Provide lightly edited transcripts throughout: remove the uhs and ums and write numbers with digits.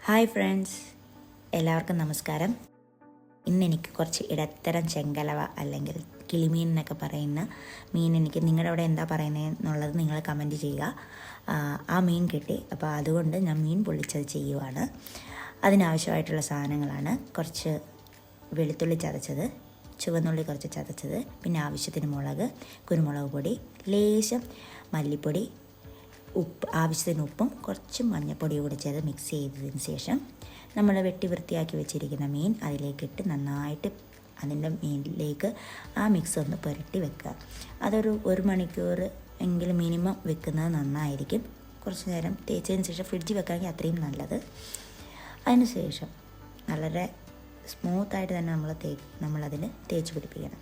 Hi friends, എല്ലാവർക്കും നമസ്കാരം. ഇന്ന് എനിക്ക് കുറച്ച് ഇടത്തരം ചെങ്കലവ അല്ലെങ്കിൽ കിളിമീൻ എന്നൊക്കെ പറയുന്ന മീൻ എനിക്ക് നിങ്ങളുടെ അവിടെ എന്താ പറയുന്നത് എന്നുള്ളത് നിങ്ങൾ കമൻറ്റ് ചെയ്യുക. ആ മീൻ കിട്ടി, അപ്പോൾ അതുകൊണ്ട് ഞാൻ മീൻ പൊള്ളിച്ചത് ചെയ്യുവാണ്. അതിനാവശ്യമായിട്ടുള്ള സാധനങ്ങളാണ് കുറച്ച് വെളുത്തുള്ളി ചതച്ചത്, ചുവന്നുള്ളി കുറച്ച് ചതച്ചത്, പിന്നെ ആവശ്യത്തിന് മുളക്, കുരുമുളക് പൊടി, ലേശം മല്ലിപ്പൊടി, ആവശ്യത്തിന് ഉപ്പും കുറച്ച് മഞ്ഞൾപ്പൊടിയും കൂടി ചേർത്ത് മിക്സ് ചെയ്തതിന് ശേഷം നമ്മൾ വെട്ടി വൃത്തിയാക്കി വെച്ചിരിക്കുന്ന മീൻ അതിലേക്കിട്ട് നന്നായിട്ട് അതിൻ്റെ മീനിലേക്ക് ആ മിക്സ് ഒന്ന് പുരട്ടി വെക്കുക. അതൊരു 1 മണിക്കൂർ എങ്കിലും മിനിമം വെക്കുന്നത് നന്നായിരിക്കും. കുറച്ച് നേരം തേച്ചതിന് ശേഷം ഫ്രിഡ്ജിൽ വെക്കാമെങ്കിൽ അത്രയും നല്ലത്. അതിന് ശേഷം വളരെ സ്മൂത്തായിട്ട് തന്നെ നമ്മളതിൽ തേച്ച് പിടിപ്പിക്കണം.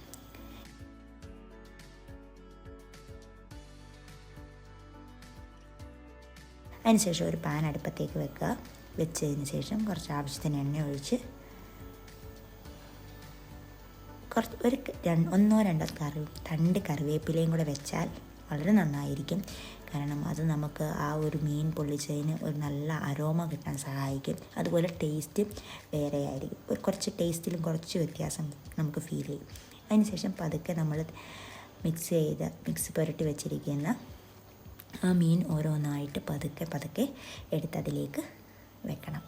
അതിനുശേഷം ഒരു പാൻ അടുപ്പത്തേക്ക് വെക്കുക. വെച്ചതിന് ശേഷം കുറച്ച് ആവശ്യത്തിന് എണ്ണ ഒഴിച്ച് ഒന്നോ രണ്ടോ തണ്ട് കറിവേപ്പിലയും കൂടെ വെച്ചാൽ വളരെ നന്നായിരിക്കും. കാരണം അത് നമുക്ക് ആ ഒരു മീൻ പൊള്ളിച്ചതിന് ഒരു നല്ല അരോമ കിട്ടാൻ സഹായിക്കും. അതുപോലെ ടേസ്റ്റ് വേറെ ആയിരിക്കും. കുറച്ച് ടേസ്റ്റിലും കുറച്ച് വ്യത്യാസം നമുക്ക് ഫീൽ ചെയ്യും. അതിനുശേഷം പതുക്കെ നമ്മൾ മിക്സ് പുരട്ടി വെച്ചിരിക്കുന്ന ആ മീൻ ഓരോന്നായിട്ട് പതുക്കെ എടുത്ത് അതിലേക്ക് വെക്കണം.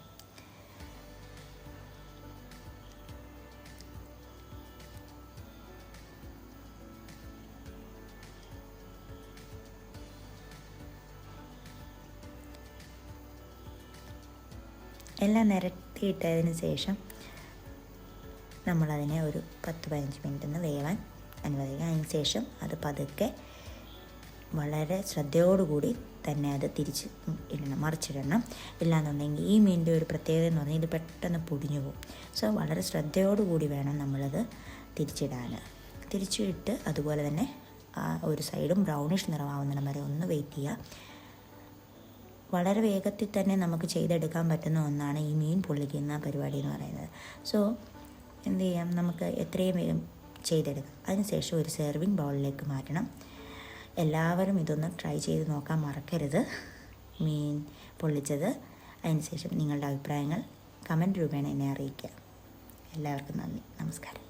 എല്ലാം നിരത്തിയിട്ടതിന് ശേഷം നമ്മളതിനെ ഒരു 10-15 മിനിറ്റ് ഒന്ന് വേവാൻ അനുവദിക്കുക. അതിന് ശേഷം അത് പതുക്കെ വളരെ ശ്രദ്ധയോടുകൂടി തന്നെ അത് മറിച്ചിടണം. ഇല്ലാന്നുണ്ടെങ്കിൽ ഈ മീനിൻ്റെ ഒരു പ്രത്യേകത എന്ന് പറഞ്ഞാൽ ഇത് പെട്ടെന്ന് പൊടിഞ്ഞു പോകും. സോ വളരെ ശ്രദ്ധയോടുകൂടി വേണം നമ്മളത് തിരിച്ചിട്ട് അതുപോലെ തന്നെ ഒരു സൈഡും ബ്രൗണിഷ് നിറമാവുന്നിടം വരെ ഒന്ന് വെയിറ്റ് ചെയ്യുക. വളരെ വേഗത്തിൽ തന്നെ നമുക്ക് ചെയ്തെടുക്കാൻ പറ്റുന്ന ഒന്നാണ് ഈ മീൻ പൊള്ളിക്കുന്ന പരിപാടി എന്ന് പറയുന്നത്. സോ എന്ത് ചെയ്യാം, നമുക്ക് എത്രയും വേഗം ചെയ്തെടുക്കാം. അതിനുശേഷം ഒരു സെർവിങ് ബൗളിലേക്ക് മാറ്റണം. എല്ലാവരും ഇതൊന്ന് ട്രൈ ചെയ്ത് നോക്കാൻ മറക്കരുത്, മീൻ പൊള്ളിച്ചത്. അതിനുശേഷം നിങ്ങളുടെ അഭിപ്രായങ്ങൾ കമൻറ്റ് രൂപേണ എന്നെ അറിയിക്കുക. എല്ലാവർക്കും നന്ദി, നമസ്കാരം.